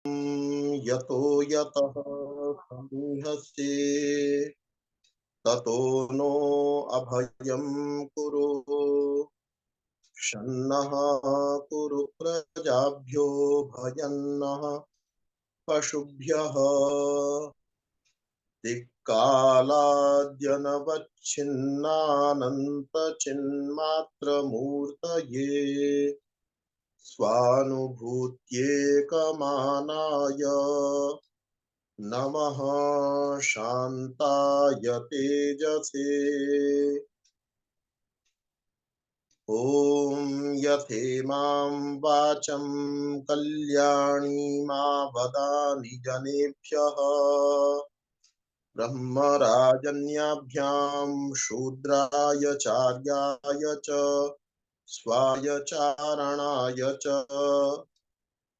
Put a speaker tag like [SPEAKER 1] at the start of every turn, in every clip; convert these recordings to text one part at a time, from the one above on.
[SPEAKER 1] यतो यतः समीहस्ते ततो नो अभयं कुरु शन्नः कुरु प्रजाभ्यो भयन्नः पशुभ्यः दिक्कालाद्यनवच्छिन्नानन्तचिन्मात्रमूर्तये स्वानुभूत्येकमानाय नमः शान्ताय तेजसे ॐ यथेमां वाचं कल्याणीमावदानि जनेभ्यः ब्रह्मराजन्याभ्यां शूद्राय चार्याय च स्वायचारणाय च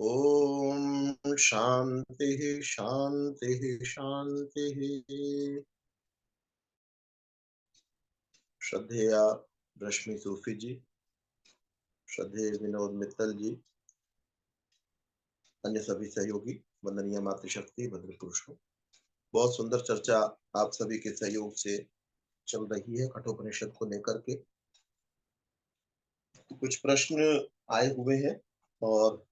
[SPEAKER 1] ॐ शान्तिः शान्तिः शान्तिः। श्रद्धेया रश्मि सूफी जी, श्रद्धेय विनोद मित्तल जी, अन्य सभी सहयोगी, वंदनीय मातृशक्ति भद्र पुरुषों, बहुत सुंदर चर्चा आप सभी के सहयोग से चल रही है कठोपनिषद को लेकर के। कुछ प्रश्न आए हुए हैं और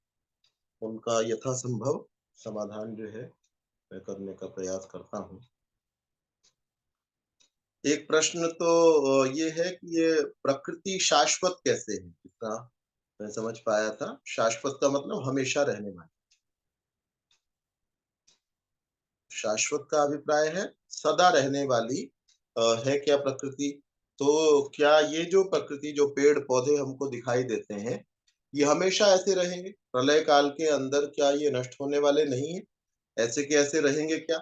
[SPEAKER 1] उनका यथासंभव समाधान जो है मैं करने का प्रयास करता हूँ। एक प्रश्न तो ये है कि ये प्रकृति शाश्वत कैसे है, जितना मैं समझ पाया था शाश्वत का मतलब हमेशा रहने वाली, शाश्वत का अभिप्राय है सदा रहने वाली है क्या प्रकृति। तो क्या ये जो प्रकृति, जो पेड़ पौधे हमको दिखाई देते हैं, ये हमेशा ऐसे रहेंगे? प्रलय काल के अंदर क्या ये नष्ट होने वाले नहीं है? ऐसे के ऐसे रहेंगे क्या?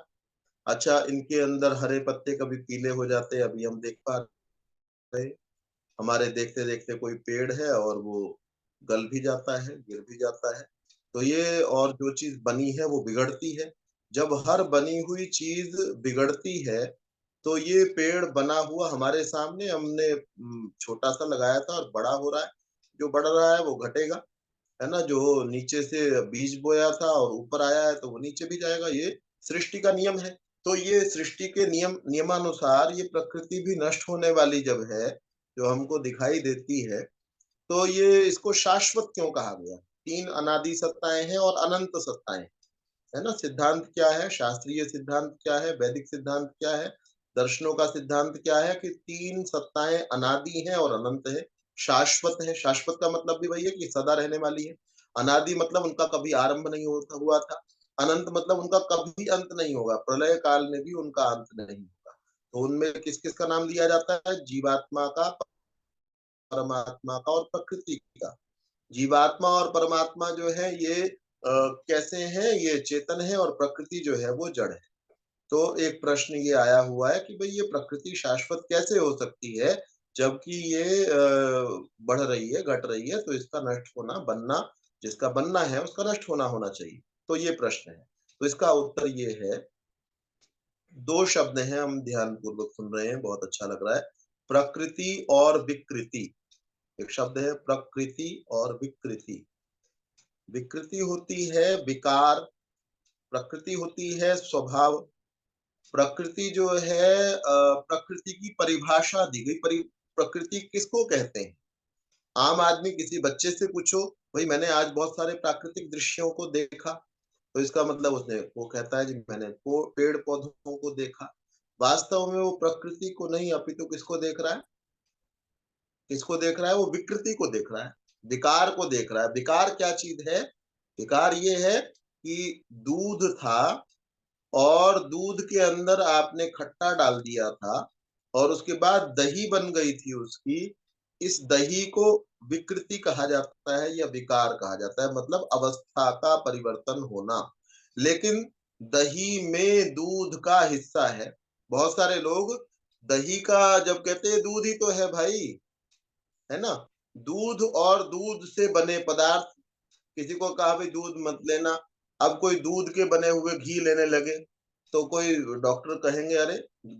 [SPEAKER 1] अच्छा, इनके अंदर हरे पत्ते कभी पीले हो जाते हैं, अभी हम देख पा रहे हैं। हमारे देखते देखते कोई पेड़ है और वो गल भी जाता है, गिर भी जाता है। तो ये और जो चीज बनी है वो बिगड़ती है। जब हर बनी हुई चीज बिगड़ती है तो ये पेड़ बना हुआ हमारे सामने हमने छोटा सा लगाया था और बड़ा हो रहा है। जो बढ़ रहा है वो घटेगा, है ना। जो नीचे से बीज बोया था और ऊपर आया है तो वो नीचे भी जाएगा। ये सृष्टि का नियम है। तो ये सृष्टि के नियमानुसार ये प्रकृति भी नष्ट होने वाली जब है, जो हमको दिखाई देती है, तो ये इसको शाश्वत क्यों कहा गया? तीन अनादि सत्ताएं हैं और अनंत सत्ताएं, है ना। सिद्धांत क्या है, शास्त्रीय सिद्धांत क्या है, वैदिक सिद्धांत क्या है, दर्शनों का सिद्धांत क्या है कि तीन सत्ताएं अनादि हैं और अनंत है, शाश्वत है। शाश्वत का मतलब भी वही है कि सदा रहने वाली है। अनादि मतलब उनका कभी आरंभ नहीं होता हुआ था। अनंत मतलब उनका कभी अंत नहीं होगा, प्रलय काल में भी उनका अंत नहीं होगा। तो उनमें किस किस का नाम लिया जाता है? जीवात्मा का, परमात्मा का और प्रकृति का। जीवात्मा और परमात्मा जो है ये कैसे हैं? ये चेतन है और प्रकृति जो है वो जड़ है। तो एक प्रश्न ये आया हुआ है कि भाई ये प्रकृति शाश्वत कैसे हो सकती है जबकि ये बढ़ रही है, घट रही है, तो इसका नष्ट होना, बनना, जिसका बनना है उसका नष्ट होना होना चाहिए। तो ये प्रश्न है। तो इसका उत्तर ये है, दो शब्द हैं, हम ध्यान पूर्वक सुन रहे हैं, बहुत अच्छा लग रहा है। प्रकृति और विकृति। एक शब्द है प्रकृति और विकृति। विकृति होती है विकार, प्रकृति होती है स्वभाव। प्रकृति जो है प्रकृति की परिभाषा दी गई। प्रकृति किसको कहते हैं? आम आदमी किसी बच्चे से पूछो, भाई मैंने आज बहुत सारे प्राकृतिक दृश्यों को देखा, तो इसका मतलब उसने, वो कहता है जी मैंने पेड़ पौधों को देखा। वास्तव में वो प्रकृति को नहीं अपितु किसको देख रहा है? किसको देख रहा है? वो विकृति को देख रहा है, विकार को देख रहा है। विकार क्या चीज है? विकार ये है कि दूध था और दूध के अंदर आपने खट्टा डाल दिया था और उसके बाद दही बन गई थी उसकी। इस दही को विकृति कहा जाता है या विकार कहा जाता है, मतलब अवस्था का परिवर्तन होना। लेकिन दही में दूध का हिस्सा है। बहुत सारे लोग दही का जब कहते हैं दूध ही तो है भाई, है ना। दूध और दूध से बने पदार्थ, किसी को कहा भाई दूध मत लेना, अब कोई दूध के बने हुए घी लेने लगे, तो कोई डॉक्टर कहेंगे अरे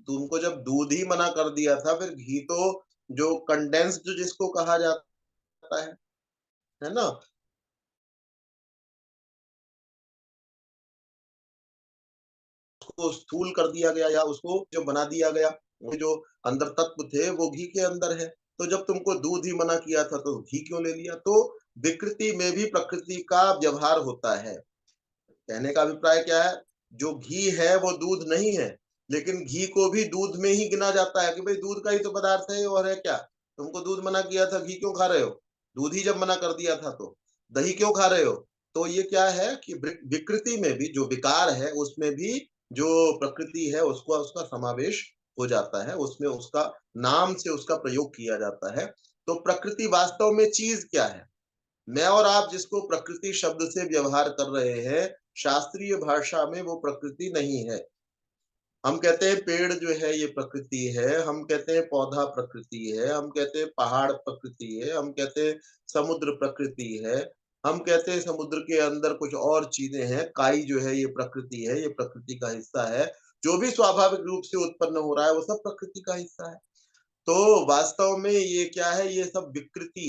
[SPEAKER 1] तुमको जब दूध ही मना कर दिया था, फिर घी तो, जो कंडेंस्ड जिसको कहा जाता है ना, उसको स्थूल कर दिया गया या उसको जो बना दिया गया, वो जो अंदर तत्व थे वो घी के अंदर है। तो जब तुमको दूध ही मना किया था तो घी क्यों ले लिया? तो विकृति में भी प्रकृति का व्यवहार होता है। कहने का अभिप्राय क्या है? जो घी है वो दूध नहीं है, लेकिन घी को भी दूध में ही गिना जाता है कि भाई दूध का ही तो पदार्थ है और है क्या? तुमको दूध मना किया था, घी क्यों खा रहे हो? दूध ही जब मना कर दिया था तो दही क्यों खा रहे हो? तो ये क्या है कि विकृति में भी जो विकार है उसमें भी जो प्रकृति है उसको उसका समावेश हो जाता है, उसमें उसका नाम से उसका प्रयोग किया जाता है। तो प्रकृति वास्तव में चीज क्या है? मैं और आप जिसको प्रकृति शब्द से व्यवहार कर रहे हैं, शास्त्रीय भाषा में वो प्रकृति नहीं है। हम कहते हैं पेड़ जो है ये प्रकृति है, हम कहते हैं पौधा प्रकृति है, हम कहते हैं पहाड़ प्रकृति है, हम कहते हैं समुद्र प्रकृति है, हम कहते हैं समुद्र के अंदर कुछ और चीजें हैं, काई जो है ये प्रकृति है, ये प्रकृति का हिस्सा है। जो भी स्वाभाविक रूप से उत्पन्न हो रहा है वो सब प्रकृति का हिस्सा है। तो वास्तव में ये क्या है? ये सब विकृति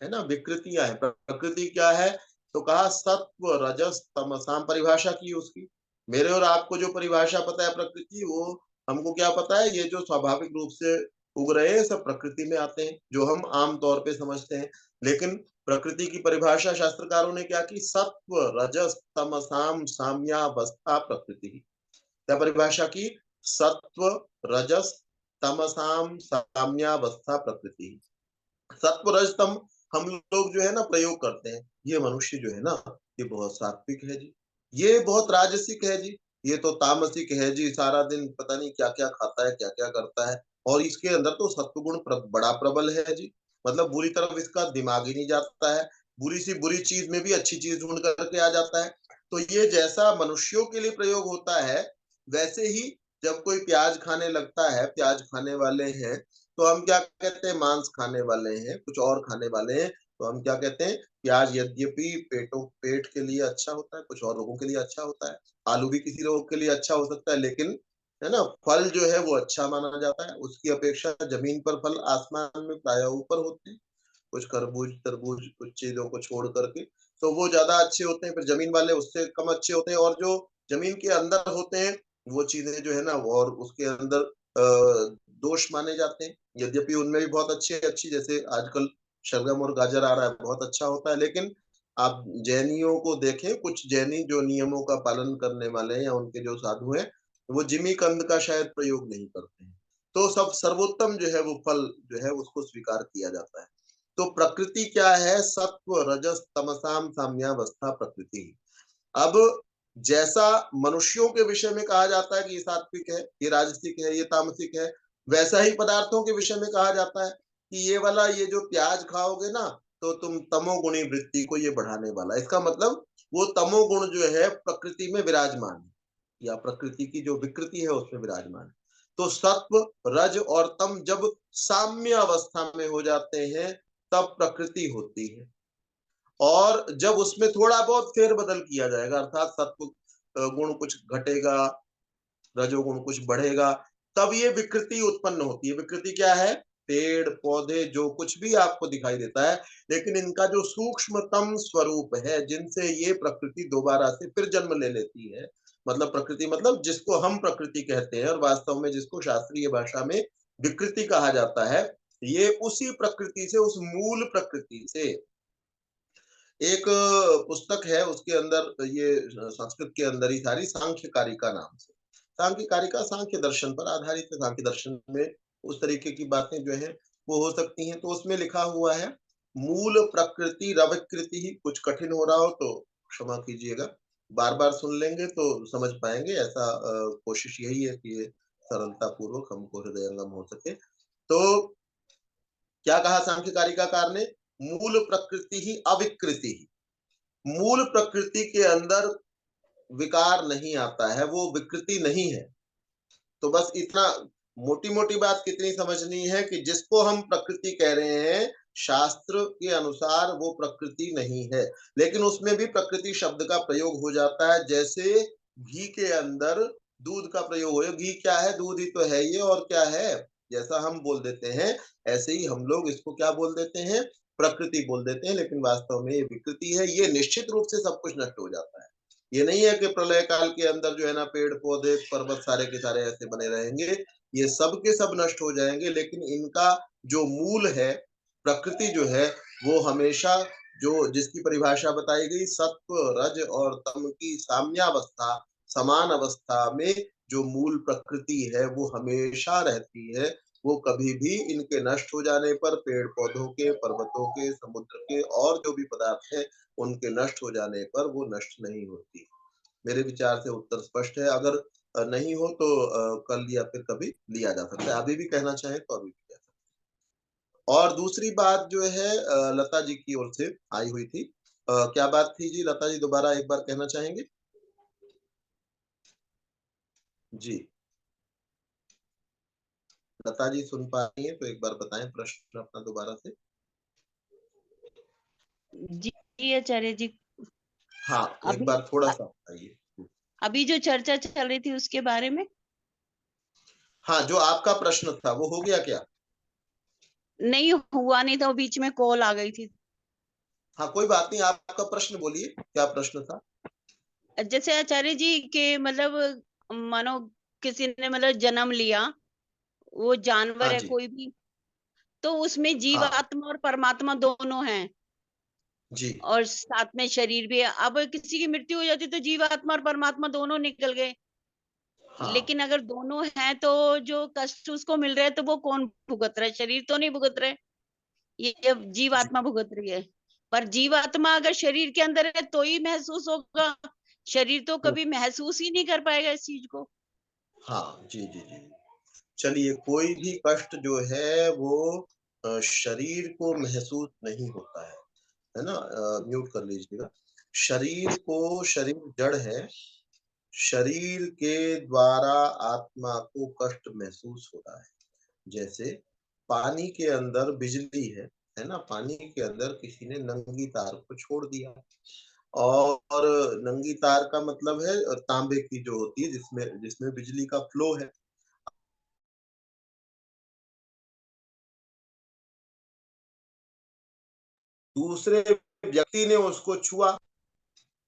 [SPEAKER 1] है ना? विकृतियां है। प्रकृति क्या है? तो कहा सत्व रजस तमसाम परिभाषा की उसकी। मेरे और आपको जो परिभाषा पता है प्रकृति, वो हमको क्या पता है? ये जो स्वाभाविक रूप से उग रहे हैं सब प्रकृति में आते हैं, जो हम आम तौर पे समझते हैं। लेकिन प्रकृति की परिभाषा शास्त्रकारों ने क्या की? सत्व रजस तमसाम साम्यावस्था प्रकृति। क्या परिभाषा की? सत्व रजस तमसाम साम्यावस्था प्रकृति। सत्व रज तम हम लोग जो है ना प्रयोग करते हैं। ये मनुष्य जो है ना, ये बहुत सात्विक है जी, ये बहुत राजसिक है जी, ये तो तामसिक है जी, सारा दिन पता नहीं क्या क्या खाता है, क्या क्या करता है। और इसके अंदर तो सत्वगुण बड़ा प्रबल है जी। मतलब बुरी तरफ इसका दिमाग ही नहीं जाता है, बुरी सी बुरी चीज में भी अच्छी चीज ढूंढ करके आ जाता है। तो ये जैसा मनुष्यों के लिए प्रयोग होता है, वैसे ही जब कोई प्याज खाने लगता है, प्याज खाने वाले हैं, तो हम क्या कहते हैं? मांस खाने वाले हैं, कुछ और खाने वाले हैं, तो हम क्या कहते हैं? प्याज यद्यपि पेट के लिए अच्छा होता है, कुछ और लोगों के लिए अच्छा होता है। आलू भी किसी लोगों के लिए अच्छा हो सकता है, लेकिन है ना, फल जो है वो अच्छा माना जाता है। उसकी अपेक्षा जमीन पर फल आसमान में प्रायः ऊपर होते हैं। कुछ खरबूज, तरबूज, कुछ चीज़ों को छोड़ करके, तो वो ज़्यादा अच्छे होते हैं, फिर ज़मीन वाले उससे कम अच्छे होते हैं, और जो ज़मीन के अंदर होते हैं, वो चीज़ें जो है ना, वो और उसके अंदर दोष माने जाते हैं। यद्यपि उनमें भी बहुत अच्छी-अच्छी, जैसे आजकल शलगम और गाजर आ रहा है, बहुत अच्छा होता है, लेकिन आप जैनियों को देखें, कुछ जैनी जो नियमों का पालन करने वाले हैं या उनके जो साधु हैं, वो जिमीकंद का शायद प्रयोग नहीं करते हैं। तो सब सर्वोत्तम जो है वो फल जो है उसको स्वीकार किया जाता है। तो प्रकृति क्या है? सत्व रजस तमसाम साम्यावस्था प्रकृति। अब जैसा मनुष्यों के विषय में कहा जाता है कि ये सात्विक है, ये राजसिक है, ये तामसिक है, वैसा ही पदार्थों के विषय में कहा जाता है कि ये वाला, ये जो प्याज खाओगे ना, तो तुम तमोगुणी वृत्ति को ये बढ़ाने वाला है। इसका मतलब वो तमोगुण जो है प्रकृति में विराजमान है, या प्रकृति की जो विकृति है उसमें विराजमान है। तो सत्व रज और तम जब साम्य अवस्था में हो जाते हैं, तब प्रकृति होती है। और जब उसमें थोड़ा बहुत फेरबदल किया जाएगा, अर्थात सत्व गुण कुछ घटेगा, रजोगुण कुछ बढ़ेगा, तब ये विकृति उत्पन्न होती है। विकृति क्या है? पेड़ पौधे जो कुछ भी आपको दिखाई देता है, लेकिन इनका जो सूक्ष्मतम स्वरूप है, जिनसे ये प्रकृति दोबारा से फिर जन्म ले लेती है, मतलब प्रकृति मतलब जिसको हम प्रकृति कहते हैं और वास्तव में जिसको शास्त्रीय भाषा में विकृति कहा जाता है, ये उसी प्रकृति से, उस मूल प्रकृति से। एक पुस्तक है, उसके अंदर ये संस्कृत के अंदर ही सारी सांख्य कारिका नाम से। सांख्य कारिका सांख्य दर्शन पर आधारित है। सांख्य दर्शन में उस तरीके की बातें जो है वो हो सकती हैं। तो उसमें लिखा हुआ है, मूल प्रकृति रविकृति ही। कुछ कठिन हो रहा हो तो क्षमा कीजिएगा, बार बार सुन लेंगे तो समझ पाएंगे। ऐसा कोशिश यही है कि ये सरलता पूर्वक हमको हृदयंगम हो सके। तो क्या कहा सांख्य कारिकाकार ने? मूल प्रकृति ही अविकृति ही। मूल प्रकृति के अंदर विकार नहीं आता है, वो विकृति नहीं है। तो बस इतना मोटी मोटी बात कितनी समझनी है कि जिसको हम प्रकृति कह रहे हैं, शास्त्र के अनुसार वो प्रकृति नहीं है, लेकिन उसमें भी प्रकृति शब्द का प्रयोग हो जाता है। जैसे घी के अंदर दूध का प्रयोग हो, घी क्या है? दूध ही तो है ये, और क्या है? जैसा हम बोल देते हैं, ऐसे ही हम लोग इसको क्या बोल देते हैं? प्रकृति बोल देते हैं, लेकिन वास्तव में ये विकृति है। ये निश्चित रूप से सब कुछ नष्ट हो जाता है। ये नहीं है कि प्रलय काल के अंदर जो है ना पेड़ पौधे पर्वत सारे के सारे ऐसे बने रहेंगे, ये सब के सब नष्ट हो जाएंगे, लेकिन इनका जो मूल है, प्रकृति जो है, वो हमेशा, जो जिसकी परिभाषा बताई गई, सत्व रज और तम की साम्यावस्था, समान अवस्था में जो मूल प्रकृति है वो हमेशा रहती है। वो कभी भी इनके नष्ट हो जाने पर, पेड़ पौधों के, पर्वतों के, समुद्र के और जो भी पदार्थ है उनके नष्ट हो जाने पर वो नष्ट नहीं होती। मेरे विचार से उत्तर स्पष्ट है। अगर नहीं हो तो कल या फिर कभी लिया जा सकता है। अभी भी कहना चाहें तो अभी भी कह सकते हैं। और दूसरी बात जो है लता जी की ओर से आई हुई थी। क्या बात थी जी लता जी, दोबारा एक बार कहना चाहेंगे? जी, लता जी सुन पा रही हैं तो एक बार बताएं प्रश्न अपना दोबारा से।
[SPEAKER 2] जी जी आचार्य जी।
[SPEAKER 1] हाँ, एक
[SPEAKER 2] अभी
[SPEAKER 1] बार थोड़ा-सा बताइए।
[SPEAKER 2] अभी जो चर्चा चल रही थी उसके बारे में।
[SPEAKER 1] हाँ, जो आपका प्रश्न था वो हो गया क्या?
[SPEAKER 2] नहीं हुआ, नहीं था, वो बीच में कॉल आ गई थी।
[SPEAKER 1] हाँ, कोई बात नहीं, आपका प्रश्न बोलिए, क्या प्रश्न था?
[SPEAKER 2] जैसे आचार्य जी के मतलब मानो किसी ने मतलब जन्म लिया, वो
[SPEAKER 1] हाँ
[SPEAKER 2] जानवर है
[SPEAKER 1] जी,
[SPEAKER 2] कोई भी, तो उसमें
[SPEAKER 1] हाँ,
[SPEAKER 2] जीवात्मा और परमात्मा दोनों हैं,
[SPEAKER 1] जी,
[SPEAKER 2] और साथ में शरीर भी है। अब किसी की मृत्यु हो जाती तो जीवात्मा और परमात्मा दोनों निकल गए।
[SPEAKER 1] हाँ,
[SPEAKER 2] लेकिन अगर दोनों हैं तो जो कष्ट उसको मिल रहा है तो वो कौन भुगत रहा है? शरीर तो नहीं भुगत रहा है, ये अब
[SPEAKER 1] जी,
[SPEAKER 2] जीवात्मा भुगत रही है। पर जीवात्मा अगर शरीर के अंदर है तो ही महसूस होगा, शरीर तो
[SPEAKER 1] हुँ,
[SPEAKER 2] कभी महसूस ही नहीं कर पाएगा इस चीज को।
[SPEAKER 1] हाँ, जी, जी, जी। चलिए, कोई भी कष्ट जो है वो शरीर को महसूस नहीं होता है ना? म्यूट कर लीजिएगा। शरीर को, शरीर जड़ है, शरीर के द्वारा आत्मा को कष्ट महसूस होता है। जैसे पानी के अंदर बिजली है ना? पानी के अंदर किसी ने नंगी तार को छोड़ दिया, और नंगी तार का मतलब है तांबे की जो होती है, जिसमें जिसमें बिजली का फ्लो है। दूसरे व्यक्ति ने उसको छुआ,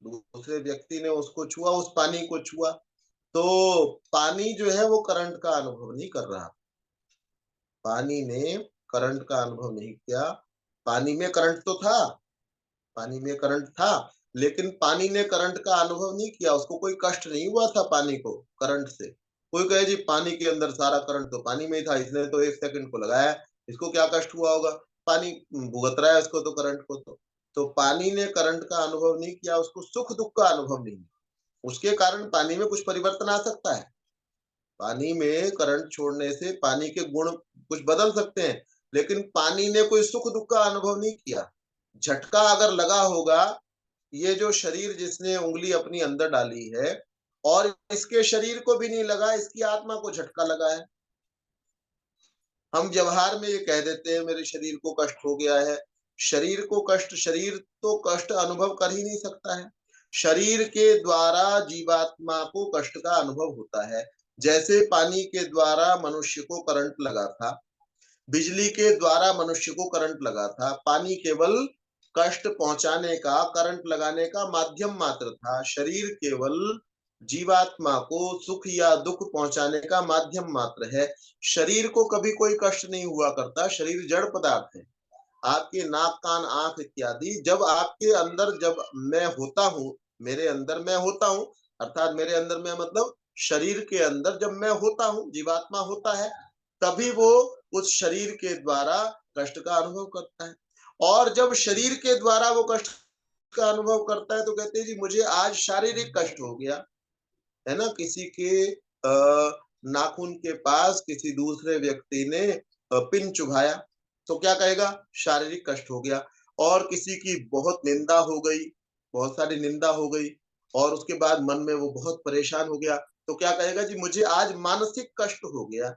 [SPEAKER 1] दूसरे व्यक्ति ने उसको छुआ, उस पानी को छुआ, तो पानी जो है वो करंट का अनुभव नहीं कर रहा। पानी ने करंट का अनुभव नहीं किया। पानी में करंट तो था, पानी में करंट था, लेकिन पानी ने करंट का अनुभव नहीं किया, उसको कोई कष्ट नहीं हुआ था पानी को करंट से। कोई कहे जी पानी के अंदर सारा करंट तो पानी में ही था, इसने तो 1 सेकंड को लगाया, इसको क्या कष्ट हुआ होगा? पानी भुगत रहा है उसको तो, करंट को तो। तो पानी ने करंट का अनुभव नहीं किया, उसको सुख-दुःख का अनुभव नहीं। उसके कारण पानी में कुछ परिवर्तन आ सकता है। पानी में करंट छोड़ने से पानी के गुण कुछ बदल सकते हैं, लेकिन पानी ने कोई सुख-दुःख का अनुभव नहीं किया। झटका अगर लगा होगा, ये जो शरीर जिसने उँगली अपनी अंदर डाली है, और इसके शरीर को भी नहीं लगा, इसकी आत्मा को झटका लगा है। हम व्यवहार में ये कह देते हैं मेरे शरीर को कष्ट हो गया है। शरीर को कष्ट, शरीर तो कष्ट अनुभव कर ही नहीं सकता है। शरीर के द्वारा जीवात्मा को कष्ट का अनुभव होता है। जैसे पानी के द्वारा मनुष्य को करंट लगा था, बिजली के द्वारा मनुष्य को करंट लगा था। पानी केवल कष्ट पहुंचाने का, करंट लगाने का माध्यम मात्र था। शरीर केवल जीवात्मा को सुख या दुख पहुंचाने का माध्यम मात्र है। शरीर को कभी कोई कष्ट नहीं हुआ करता, शरीर जड़ पदार्थ है। आपके नाक, कान, आंख इत्यादि जब आपके अंदर, जब मैं होता हूँ, मेरे अंदर मैं होता हूँ, अर्थात मेरे अंदर मैं मतलब शरीर के अंदर जब मैं होता हूँ, जीवात्मा होता है, तभी वो उस शरीर के द्वारा कष्ट का अनुभव करता है। और जब शरीर के द्वारा वो कष्ट का अनुभव करता है तो कहते हैं जी मुझे आज शारीरिक कष्ट हो गया, है ना? किसी के नाखून के पास किसी दूसरे व्यक्ति ने पिन चुभाया, तो क्या कहेगा? शारीरिक कष्ट हो गया। और किसी की बहुत निंदा हो गई, बहुत सारी निंदा हो गई, और उसके बाद मन में वो बहुत परेशान हो गया, तो क्या कहेगा? जी मुझे आज मानसिक कष्ट हो गया।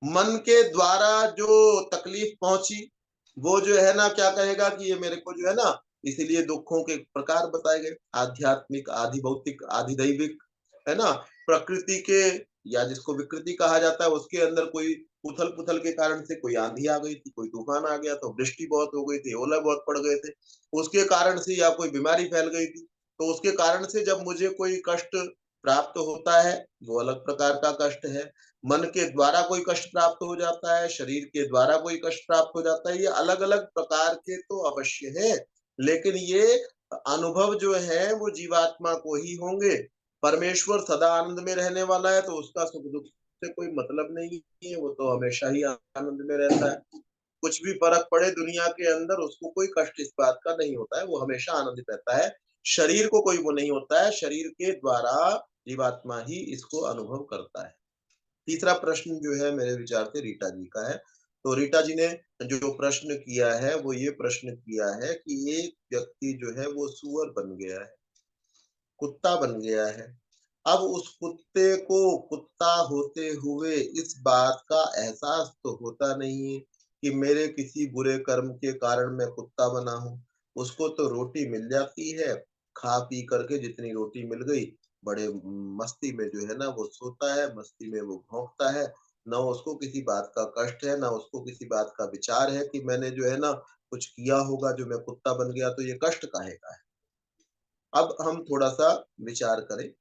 [SPEAKER 1] मन के द्वारा जो तकलीफ पहुंची, वो जो है ना क्या कहेगा कि ये मेरे को जो है ना, इसीलिए दुखों के प्रकार बताए गए, आध्यात्मिक, आधि भौतिक, आधि दैविक, है ना? प्रकृति के, या जिसको विकृति कहा जाता है, उसके अंदर कोई उथल पुथल के कारण से कोई आंधी आ गई थी, कोई तूफान आ गया, तो वृष्टि बहुत हो गई थी, ओले बहुत पड़ गए थे, उसके कारण से या कोई बीमारी फैल गई थी, तो उसके कारण से जब मुझे कोई कष्ट प्राप्त होता है, वो अलग प्रकार का कष्ट है। मन के द्वारा कोई कष्ट प्राप्त हो जाता है, शरीर के द्वारा कोई कष्ट प्राप्त हो जाता है, ये अलग-अलग प्रकार के तो अवश्य हैं, लेकिन ये अनुभव जो है वो जीवात्मा को ही होंगे। परमेश्वर सदा आनंद में रहने वाला है, तो उसका सुख-दुःख से कोई मतलब नहीं है, वो तो हमेशा ही आनंद में रहता है। कुछ भी फ़र्क पड़े दुनिया के अंदर उसको कोई कष्ट इस बात का नहीं होता है, वो हमेशा आनंदित रहता है। शरीर को कोई वो नहीं होता है, शरीर के द्वारा जीवात्मा ही इसको अनुभव करता है। तीसरा प्रश्न जो है मेरे विचार से रीटा जी का है। तो रीटा जी ने जो प्रश्न किया है, वो ये प्रश्न किया है कि एक व्यक्ति जो है वो सूअर बन गया है, कुत्ता बन गया है। अब उस कुत्ते को कुत्ता होते हुए इस बात का एहसास तो होता नहीं है कि मेरे किसी बुरे कर्म के कारण मैं कुत्ता बना हूँ। उसको तो रोटी मिल जाती है, खा पी करके जितनी रोटी मिल गई, बड़े मस्ती में जो है ना वो सोता है, मस्ती में वो भौंकता है। ना उसको किसी बात का कष्ट है, ना उसको किसी बात का विचार है कि मैंने जो है ना कुछ किया होगा जो मैं कुत्ता बन गया तो ये कष्ट काहे का है। अब हम थोड़ा-सा विचार करें।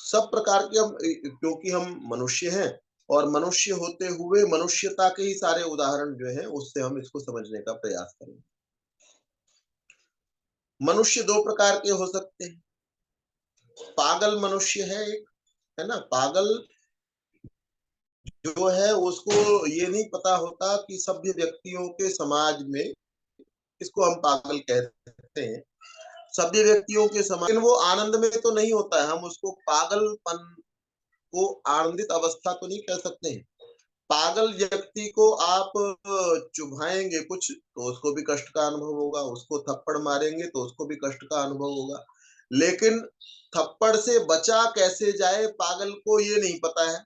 [SPEAKER 1] सब प्रकार के हम क्योंकि हम मनुष्य हैं और मनुष्य होते हुए मनुष्यता के ही सारे उदाहरण जो हैं उससे हम इसको समझने का प्रयास करेंगे। मनुष्य 2 प्रकार के हो सकते हैं। पागल मनुष्य है एक, है ना? पागल जो है उसको ये नहीं पता होता कि सभ्य व्यक्तियों के समाज में इसको हम पागल कह सकते हैं। सभ्य व्यक्तियों के समाज लेकिन वो आनंद में तो नहीं होता है, हम उसको पागलपन को आनंदित अवस्था तो नहीं कह सकते हैं। पागल व्यक्ति को आप चुभाएँगे कुछ तो उसको भी कष्ट का अनुभव होगा, उसको थप्पड़ मारेंगे तो उसको भी कष्ट का अनुभव होगा। लेकिन थप्पड़ से बचा कैसे जाए पागल को ये नहीं पता है।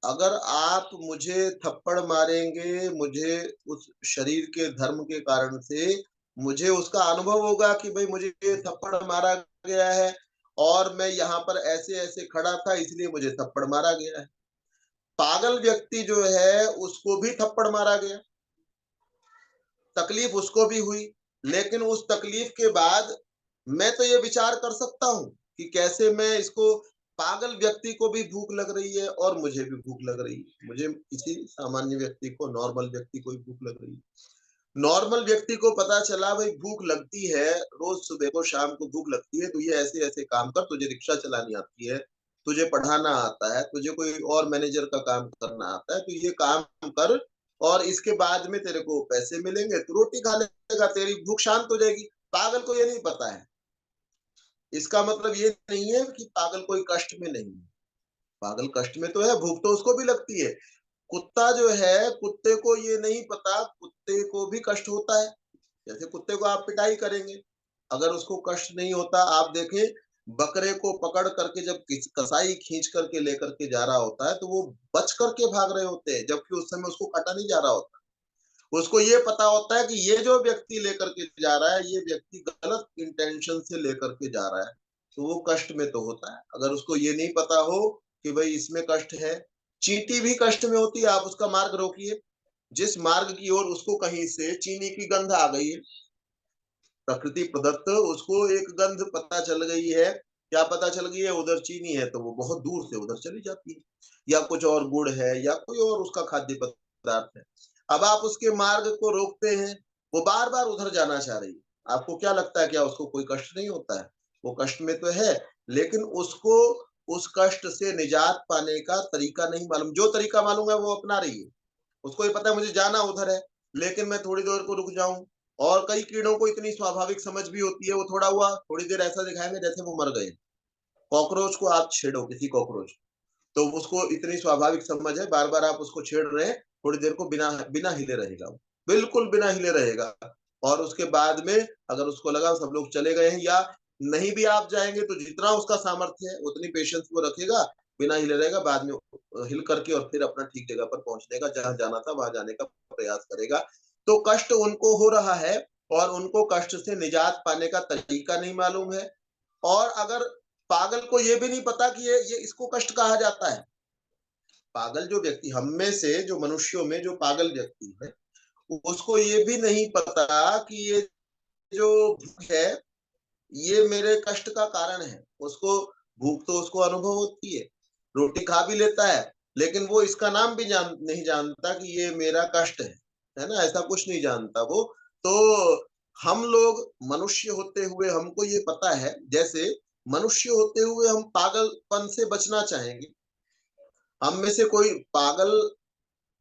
[SPEAKER 1] अगर आप मुझे थप्पड़ मारेंगे, मुझे उस शरीर के धर्म के कारण से मुझे उसका अनुभव होगा कि भई मुझे ये थप्पड़ मारा गया है और मैं यहाँ पर ऐसे-ऐसे खड़ा था इसलिए मुझे थप्पड़ मारा गया है। पागल व्यक्ति जो है उसको भी थप्पड़ मारा गया, तकलीफ उसको भी हुई, लेकिन उस तकलीफ के बाद मैं तो ये विचार कर सकता हूँ कि कैसे मैं इसको पागल व्यक्ति को भी भूख लग रही है और मुझे भी भूख लग रही है। मुझे किसी सामान्य व्यक्ति को नॉर्मल व्यक्ति को भी भूख लग रही है। नॉर्मल व्यक्ति को पता चला भाई भूख लगती है, रोज़ सुबह को शाम को भूख लगती है, तो ये ऐसे-ऐसे काम कर, तुझे रिक्शा चलानी आती है, तुझे पढ़ाना आता है, तुझे कोई और मैनेजर का काम करना आता है, तो ये काम कर और इसके बाद में तेरे को पैसे मिलेंगे, तू रोटी खा लेगा, तेरी भूख शांत हो जाएगी। पागल को ये नहीं पता है। इसका मतलब ये नहीं है कि पागल कोई कष्ट में नहीं है। पागल कष्ट में तो है, भूख तो उसको भी लगती है। कुत्ता जो है, कुत्ते को ये नहीं पता, कुत्ते को भी कष्ट होता है। जैसे कुत्ते को आप पिटाई करेंगे, अगर उसको कष्ट नहीं होता, आप देखें बकरे को पकड़ करके जब कसाई खींच करके लेकर के जा रहा होता है, तो वो बच करके भाग रहे होते हैं, जबकि उस समय उसको काटा नहीं जा रहा होता। उसको ये पता होता है कि ये जो व्यक्ति लेकर के जा रहा है, ये व्यक्ति गलत इंटेंशन से लेकर के जा रहा है, तो वो कष्ट में तो होता है। अगर उसको ये नहीं पता हो कि भई इसमें कष्ट है, चींटी भी कष्ट में होती है, आप उसका मार्ग रोकिए। जिस मार्ग की ओर उसको कहीं से चीनी की गंध आ गई है, प्रकृति प्रदत्त उसको एक गंध पता चल गई है, क्या पता चल गई है उधर चीनी है तो वो बहुत दूर से उधर चली जाती है, या कुछ और गुड़ है या कोई और उसका खाद्य पदार्थ है। अब आप उसके मार्ग को रोकते हैं, वो बार-बार उधर जाना चाह रही है। आपको क्या लगता है क्या उसको कोई कष्ट नहीं होता है? वो कष्ट में तो है, लेकिन उसको उस कष्ट से निजात पाने का तरीका नहीं मालूम। जो तरीका मालूम है वो अपना रही है। उसको ये पता है मुझे जाना उधर है, लेकिन मैं थोड़ी देर को रुक जाऊँ। और कई कीड़ों को इतनी स्वाभाविक समझ भी होती है, वो थोड़ा हुआ, थोड़ी देर ऐसा दिखाएँगे जैसे वो मर गए। कॉकरोच को आप छेड़ो, किसी कॉकरोच, तो उसको इतनी स्वाभाविक समझ है, बार-बार आप उसको छेड़ रहे हैं, थोड़ी देर को बिना बिना हिले रहेगा वो, बिल्कुल बिना हिले रहेगा। और उसके बाद में अगर उसको लगा सब लोग चले गए हैं या नहीं भी आप जाएँगे तो जितना उसका सामर्थ्य है, उतनी पेशेंस वो रखेगा, बिना हिले रहेगा, बाद में हिल करके और फिर अपना ठीक जगह पर पहुँचने का, जहाँ जाना था वहाँ जाने का प्रयास करेगा। तो कष्ट उनको हो रहा है और उनको कष्ट से निजात पाने का तरीका नहीं मालूम है। और अगर पागल को ये भी नहीं पता कि ये इसको कष्ट कहा जाता है। पागल जो व्यक्ति हम में से जो मनुष्यों में जो पागल व्यक्ति है, उसको ये भी नहीं पता कि ये जो भूख है ये मेरे कष्ट का कारण है। उसको भूख तो उसको अनुभव होती है, रोटी खा भी लेता है, लेकिन वो इसका नाम भी नहीं जानता कि ये मेरा कष्ट है ना? ऐसा कुछ नहीं जानता वो। तो हम लोग मनुष्य होते हुए हमको ये पता है, जैसे मनुष्य होते हुए हम पागलपन से बचना चाहेंगे। हम में से कोई पागल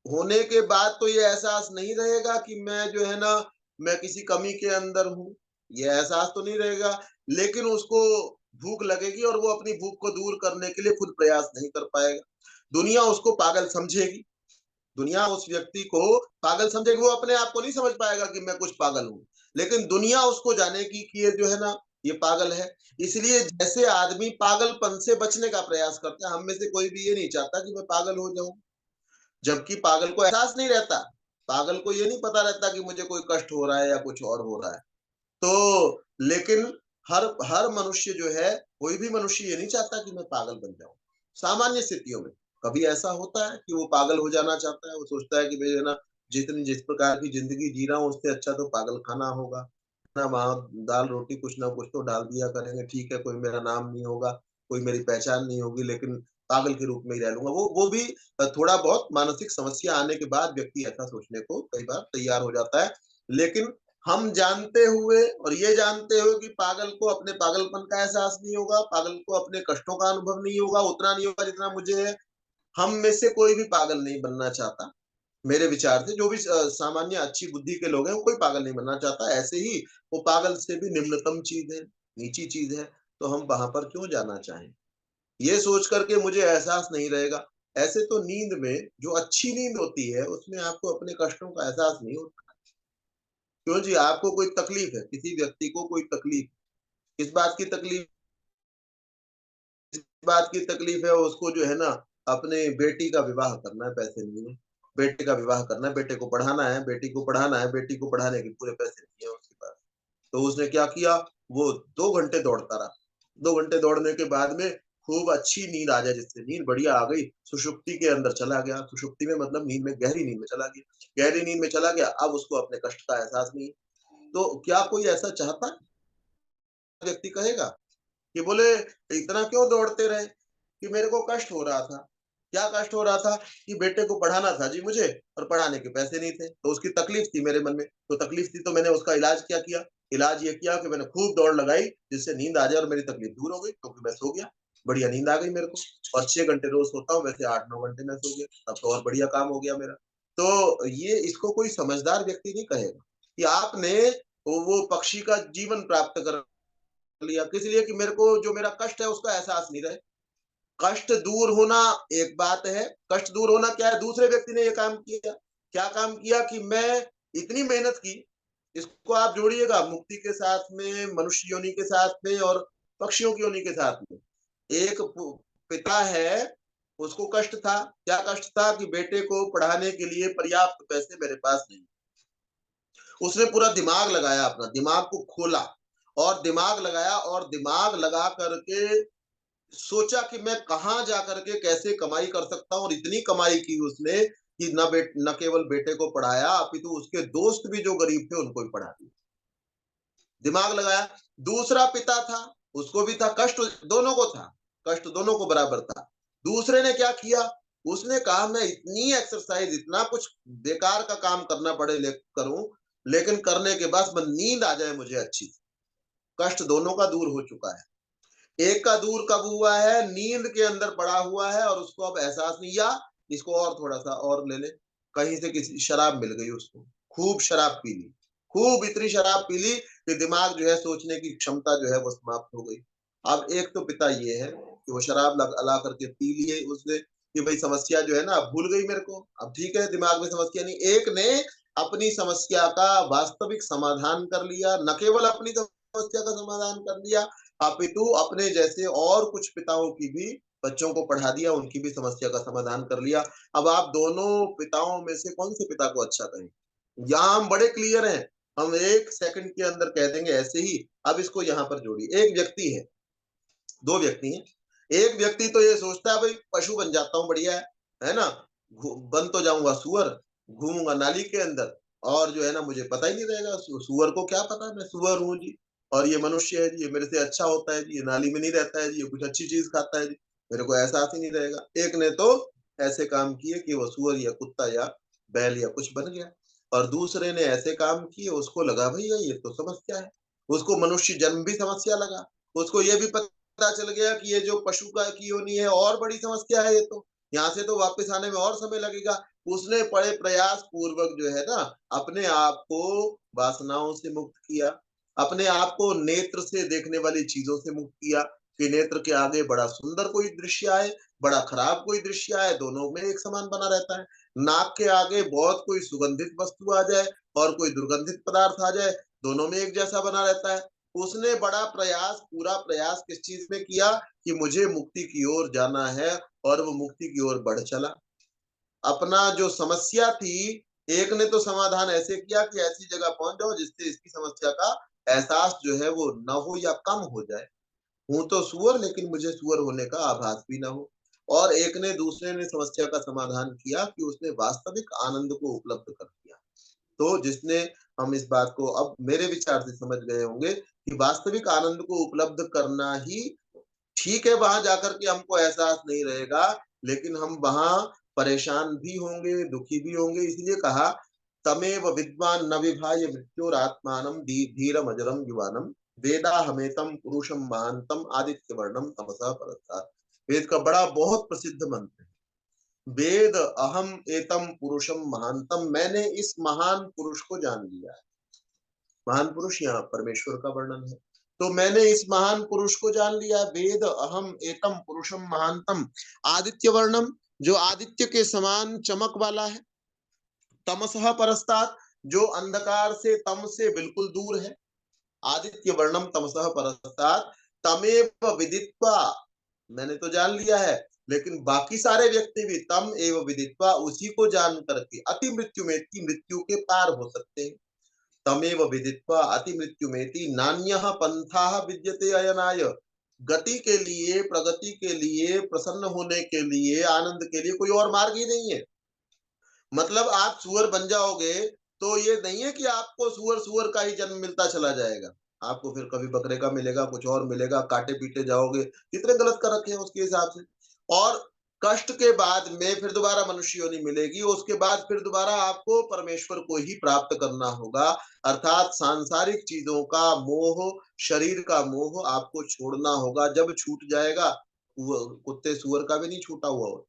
[SPEAKER 1] होने के बाद तो ये एहसास नहीं रहेगा कि मैं जो है ना, मैं किसी कमी के अंदर हूँ, ये एहसास तो नहीं रहेगा, लेकिन उसको भूख लगेगी और वो अपनी भूख को दूर करने के लिए खुद प्रयास नहीं कर पाएगा। दुनिया उसको पागल समझेगी, दुनिया उस व्यक्ति को पागल समझेगी, वो अपने आप को नहीं समझ पाएगा कि मैं कुछ पागल हूँ, लेकिन दुनिया उसको जानेगी कि ये जो है ना, ये पागल है। इसलिए जैसे आदमी पागलपन से बचने का प्रयास करता है, हम में से कोई भी ये नहीं चाहता कि मैं पागल हो जाऊँ। जबकि पागल को एहसास नहीं रहता, पागल को ये नहीं पता रहता कि मुझे कोई कष्ट हो रहा है या कुछ और हो रहा है। तो लेकिन हर हर मनुष्य जो है, कोई भी मनुष्य ये नहीं चाहता कि मैं पागल बन जाऊँ। सामान्य स्थितियों में, कभी ऐसा होता है कि वो पागल हो जाना चाहता है, वो सोचता है कि भई है ना, जिस प्रकार की ज़िंदगी जी रहा हूँ उससे अच्छा तो पागल खाना होगा, है ना? वहाँ दाल-रोटी कुछ ना कुछ तो डाल दिया करेंगे, ठीक है, कोई मेरा नाम नहीं होगा, कोई मेरी पहचान नहीं होगी, लेकिन पागल के रूप में ही रह लूँगा। वो भी थोड़ा बहुत मानसिक समस्या आने के बाद व्यक्ति ऐसा सोचने को कई बार तैयार हो जाता है। लेकिन हम जानते हुए और ये जानते हुए कि पागल को अपने पागलपन का एहसास नहीं होगा, पागल को अपने कष्टों का अनुभव नहीं होगा, उतना नहीं होगा जितना मुझे है। हम में से कोई भी पागल नहीं बनना चाहता। मेरे विचार से जो भी सामान्य अच्छी बुद्धि के लोग हैं, वो कोई पागल नहीं बनना चाहता। ऐसे ही वो पागल से भी निम्नतम चीज़ है, नीची चीज़ है, तो हम वहाँ पर क्यों जाना चाहें? ये सोच कर के मुझे एहसास नहीं रहेगा। ऐसे तो नींद में जो अच्छी नींद होती है, उसमें आपको अपने कष्टों का एहसास नहीं होता। क्यों जी? आपको कोई तकलीफ है, किसी व्यक्ति को कोई तकलीफ, किस बात की तकलीफ, इस बात की तकलीफ है उसको जो है ना, अपने बेटी का विवाह करना है, पैसे नहीं है। बेटे का विवाह करना है, बेटे को पढ़ाना है, बेटी को पढ़ाना है, बेटी को पढ़ाने के पूरे पैसे नहीं है उसके पास। तो उसने क्या किया, वो 2 घंटे दौड़ता रहा। 2 घंटे दौड़ने के बाद में खूब अच्छी नींद आ जाए, जिससे नींद बढ़िया आ गई, सुषुप्ति के अंदर चला गया। सुषुप्ति में मतलब नींद में, गहरी नींद में चला गया। गहरी नींद में चला गया, अब उसको अपने कष्ट का एहसास नहीं है। तो क्या कोई ऐसा चाहता है? व्यक्ति कहेगा कि बोले इतना क्यों दौड़ते रहे, कि मेरे को कष्ट हो रहा था। क्या कष्ट हो रहा था? कि बेटे को पढ़ाना था जी मुझे, और पढ़ाने के पैसे नहीं थे, तो उसकी तकलीफ थी मेरे मन में। तो तकलीफ थी तो मैंने उसका इलाज क्या किया? इलाज ये किया कि मैंने खूब दौड़ लगाई, जिससे नींद आ जाए और मेरी तकलीफ दूर हो गई, क्योंकि मैं सो गया। बढ़िया नींद आ गई मेरे को, और 6 घंटे रोज सोता हूँ, वैसे 8-9 घंटे मैं सो गया, तब तो और बढ़िया काम हो गया मेरा। तो ये इसको कोई समझदार व्यक्ति नहीं कहेगा कि आपने वो पक्षी का जीवन प्राप्त कर लिया, किस लिए? कि मेरे को जो मेरा कष्ट है उसका एहसास नहीं रहे। कष्ट दूर होना एक बात है, कष्ट दूर होना क्या है? दूसरे व्यक्ति ने ये काम किया। क्या काम किया? कि मैं इतनी मेहनत की, इसको आप जोड़िएगा मुक्ति के साथ में, मनुष्य योनि के साथ में और पक्षियों की योनि के साथ में। एक पिता है, उसको कष्ट था। क्या कष्ट था? कि बेटे को पढ़ाने के लिए पर्याप्त पैसे मेरे पास नहीं। उसने पूरा दिमाग लगाया, अपना दिमाग को खोला और दिमाग लगाया, और दिमाग लगा करके सोचा कि मैं कहाँ जाकर के कैसे कमाई कर सकता हूँ, और इतनी कमाई की उसने कि न केवल बेटे को पढ़ाया, अपितु उसके दोस्त भी जो गरीब थे उनको भी पढ़ा दिया। दिमाग लगाया। दूसरा पिता था, उसको भी था कष्ट, दोनों को था, कष्ट दोनों को बराबर था। दूसरे ने क्या किया? उसने कहा मैं इतनी एक्सरसाइज, इतना कुछ बेकार का काम करना पड़े करूं, लेकिन करने के बाद मैं नींद आ जाए मुझे अच्छी। कष्ट दोनों का दूर हो चुका है। एक का दूर कब हुआ है? नींद के अंदर पड़ा हुआ है और उसको अब एहसास नहीं, या इसको और थोड़ा-सा और ले ले, कहीं से किसी शराब मिल गई उसको, खूब शराब पी ली, खूब इतनी शराब पी ली कि दिमाग जो है सोचने की क्षमता जो है वो समाप्त हो गई। अब एक तो पिता ये है कि वो शराब ला करके पी लिए उसने, कि भाई समस्या जो है ना अब भूल गई मेरे को, अब ठीक है दिमाग में समस्या नहीं। एक ने अपनी समस्या का वास्तविक समाधान कर लिया, न केवल अपनी समस्या का समाधान कर लिया, अपितु अपने जैसे और कुछ पिताओं की भी बच्चों को पढ़ा दिया, उनकी भी समस्या का समाधान कर लिया। अब आप दोनों पिताओं में से कौन से पिता को अच्छा कहें? यहाँ हम बड़े क्लियर हैं, हम 1 सेकंड के अंदर कह देंगे ऐसे ही। अब इसको यहाँ पर जोड़िए, एक व्यक्ति है, 2 व्यक्ति हैं। एक व्यक्ति तो ये सोचता है, भाई पशु बन जाता हूँ, बढ़िया है ना? बन तो जाऊँगा सूअर, घूमूँगा नाली के अंदर, और जो है ना मुझे पता ही नहीं रहेगा, सुअर को क्या पता मैं सुअर हूँ जी। और ये मनुष्य है जी, ये मेरे से अच्छा होता है जी, ये नाली में नहीं रहता है जी, ये कुछ अच्छी चीज खाता है जी, मेरे को एहसास ही नहीं रहेगा। एक ने तो ऐसे काम किए कि वो सूअर या कुत्ता या बैल या कुछ बन गया, और दूसरे ने ऐसे काम किए, उसको लगा भैया ये तो समस्या है, उसको मनुष्य जन्म भी समस्या लगा, उसको ये भी पता चल गया कि ये जो पशु का की योनि है और बड़ी समस्या है, ये तो यहाँ से तो वापस आने में और समय लगेगा। उसने बड़े प्रयास पूर्वक जो है ना अपने आप को वासनाओं से मुक्त किया, अपने आप को नेत्र से देखने वाली चीजों से मुक्त किया कि नेत्र के आगे बड़ा सुंदर कोई दृश्य आए, बड़ा खराब कोई दृश्य आए, दोनों में एक समान बना रहता है। नाक के आगे बहुत कोई सुगंधित वस्तु आ जाए और कोई दुर्गंधित पदार्थ आ जाए, दोनों में एक जैसा बना रहता है। उसने बड़ा प्रयास, पूरा प्रयास किस चीज में किया कि मुझे मुक्ति की ओर जाना है, और वो मुक्ति की ओर बढ़ चला। अपना जो समस्या थी, एक ने तो समाधान ऐसे किया कि ऐसी जगह पहुंच जाओ जिससे इसकी समस्या का एहसास जो है वो न हो या कम हो जाए। हूँ तो सूअर, लेकिन मुझे सूअर होने का आभास भी ना हो। और एक ने, दूसरे ने समस्या का समाधान किया कि उसने वास्तविक आनंद को उपलब्ध कर दिया। तो जिसने, हम इस बात को अब मेरे विचार से समझ गए होंगे कि वास्तविक आनंद को उपलब्ध करना ही ठीक है, वहां जाकर के हमको एहसास नहीं रहेगा, लेकिन हम वहां परेशान भी होंगे, दुखी भी होंगे। इसलिए कहा, तमेव विद्वान न विभाय मृत्योरात्मानं धीरम अजरम युवानम, वेदा हमेतम पुरुषम महांतम आदित्य वर्णम तमसा परस्तात्। वेद का बड़ा बहुत प्रसिद्ध मंत्र है, वेद अहम एतम पुरुषम महांतम, मैंने इस महान पुरुष को जान लिया है। महान पुरुष यहाँ परमेश्वर का वर्णन है। तो मैंने इस महान पुरुष को जान लिया, वेद अहम एतम पुरुषम महांतम, आदित्य वर्णम, जो आदित्य के समान चमक वाला है, तमसः परस्तात्, जो अंधकार से, तम से बिल्कुल दूर है, आदित्य वर्णम तमसः परस्तात्, तमेव विदित्वा, मैंने तो जान लिया है, लेकिन बाकी सारे व्यक्ति भी तम एव विदित्वा, उसी को जान करके अति मृत्यु में, मृत्यु के पार हो सकते हैं। तमेव विदित्वा अति मृत्युमेति नान्यः पंथाः विद्यते अयनाय, गति के लिए, प्रगति के लिए, प्रसन्न होने के लिए, आनंद के लिए कोई और मार्ग ही नहीं है। मतलब आप सुअर बन जाओगे तो ये नहीं है कि आपको सुअर सुअर का ही जन्म मिलता चला जाएगा, आपको फिर कभी बकरे का मिलेगा, कुछ और मिलेगा, काटे पीटे जाओगे, कितने गलत कर रखे हैं उसके हिसाब से। और कष्ट के बाद में फिर दोबारा मनुष्य योनि मिलेगी, उसके बाद फिर दोबारा आपको परमेश्वर को ही प्राप्त करना होगा, अर्थात सांसारिक चीजों का मोह, शरीर का मोह आपको छोड़ना होगा। जब छूट जाएगा, कुत्ते सुअर का भी नहीं छूटा हुआ हो,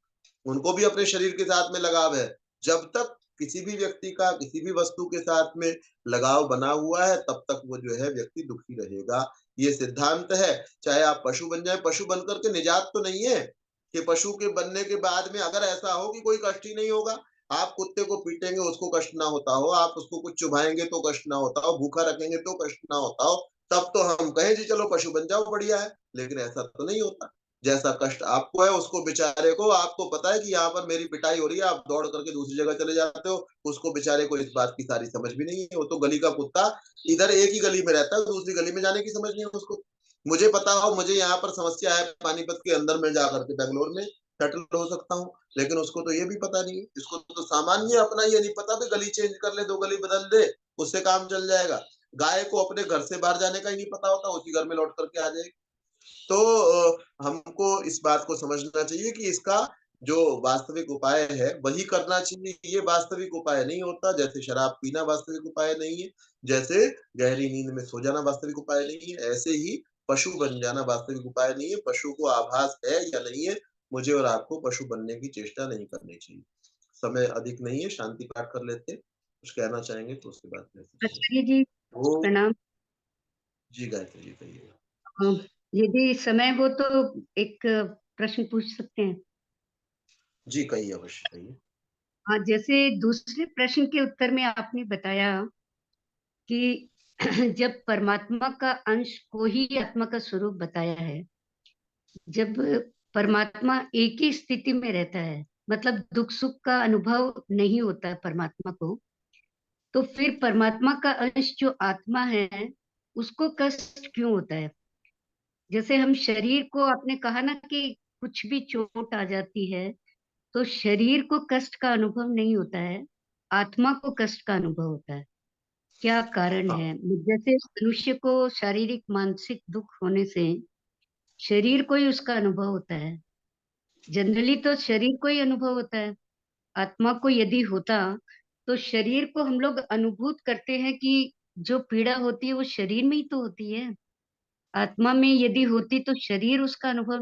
[SPEAKER 1] उनको भी अपने शरीर के साथ में लगाव है। जब तक किसी भी व्यक्ति का किसी भी वस्तु के साथ में लगाव बना हुआ है, तब तक वो जो है व्यक्ति दुखी रहेगा। ये सिद्धांत है। चाहे आप पशु बन जाए, पशु बनकर के निजात तो नहीं है कि पशु के बनने के बाद में अगर ऐसा हो कि कोई कष्ट ही नहीं होगा, आप कुत्ते को पीटेंगे उसको कष्ट ना होता हो, आप उसको कुछ चुभाएंगे तो कष्ट ना होता हो, भूखा रखेंगे तो कष्ट ना होता हो, तब तो हम कहें जी चलो पशु बन जाओ, बढ़िया है। लेकिन ऐसा तो नहीं होता। जैसा कष्ट आपको है, उसको बेचारे को, आपको पता है कि यहाँ पर मेरी पिटाई हो रही है, आप दौड़ करके दूसरी जगह चले जाते हो, उसको बेचारे को इस बात की सारी समझ भी नहीं है। वो तो गली का कुत्ता, इधर एक ही गली में रहता है, दूसरी गली में जाने की समझ नहीं है उसको। मुझे पता हो, मुझे यहाँ पर समस्या है, पानीपत के अंदर में जाकर के बेंगलोर में सेटल हो सकता हूँ, लेकिन उसको तो ये भी पता नहीं है। इसको तो सामान्य अपना ये नहीं पता भी गली चेंज कर ले, दो गली बदल दे, उससे काम चल जाएगा। गाय को अपने घर से बाहर जाने का ही नहीं पता होता, उसी घर में लौट करके आ जाएगी। तो हमको इस बात को समझना चाहिए कि इसका जो वास्तविक उपाय है वही करना चाहिए। ये वास्तविक उपाय नहीं होता, जैसे शराब पीना वास्तविक उपाय नहीं है, जैसे गहरी नींद में सो जाना वास्तविक उपाय नहीं है, ऐसे ही पशु बन जाना वास्तविक उपाय नहीं है। पशु को आभास है या नहीं है, मुझे और आपको पशु बनने की चेष्टा नहीं करनी चाहिए। समय अधिक नहीं है, शांति पाठ कर लेते हैं। कुछ कहना चाहेंगे तो उसके बाद में
[SPEAKER 2] आचार्य जी
[SPEAKER 1] वो।
[SPEAKER 2] प्रणाम।
[SPEAKER 1] जी गायत्री जी कहिए।
[SPEAKER 2] अ, यदि समय हो तो एक प्रश्न पूछ सकते हैं?
[SPEAKER 1] जी कहिए, अवश्य कहिए।
[SPEAKER 2] हाँ, जैसे दूसरे प्रश्न के उत्तर में आपने बताया कि जब परमात्मा का अंश को ही आत्मा का स्वरूप बताया है, जब परमात्मा एक ही स्थिति में रहता है, मतलब दुख सुख का अनुभव नहीं होता है परमात्मा को, तो फिर परमात्मा का अंश जो आत्मा है उसको कष्ट क्यों होता है? जैसे हम शरीर को, आपने कहा ना कि कुछ भी चोट आ जाती है तो शरीर को कष्ट का अनुभव नहीं होता है, आत्मा को कष्ट का अनुभव होता है। क्या कारण
[SPEAKER 1] हाँ,
[SPEAKER 2] है? जैसे मनुष्य को शारीरिक मानसिक दुख होने से शरीर को ही उसका अनुभव होता है। जनरली तो शरीर को ही अनुभव होता है। आत्मा को यदि होता तो शरीर को हम लोग अनुभूत करते हैं कि जो पीड़ा होती है वो शरीर में ही तो होती है। आत्मा में यदि होती तो शरीर उसका अनुभव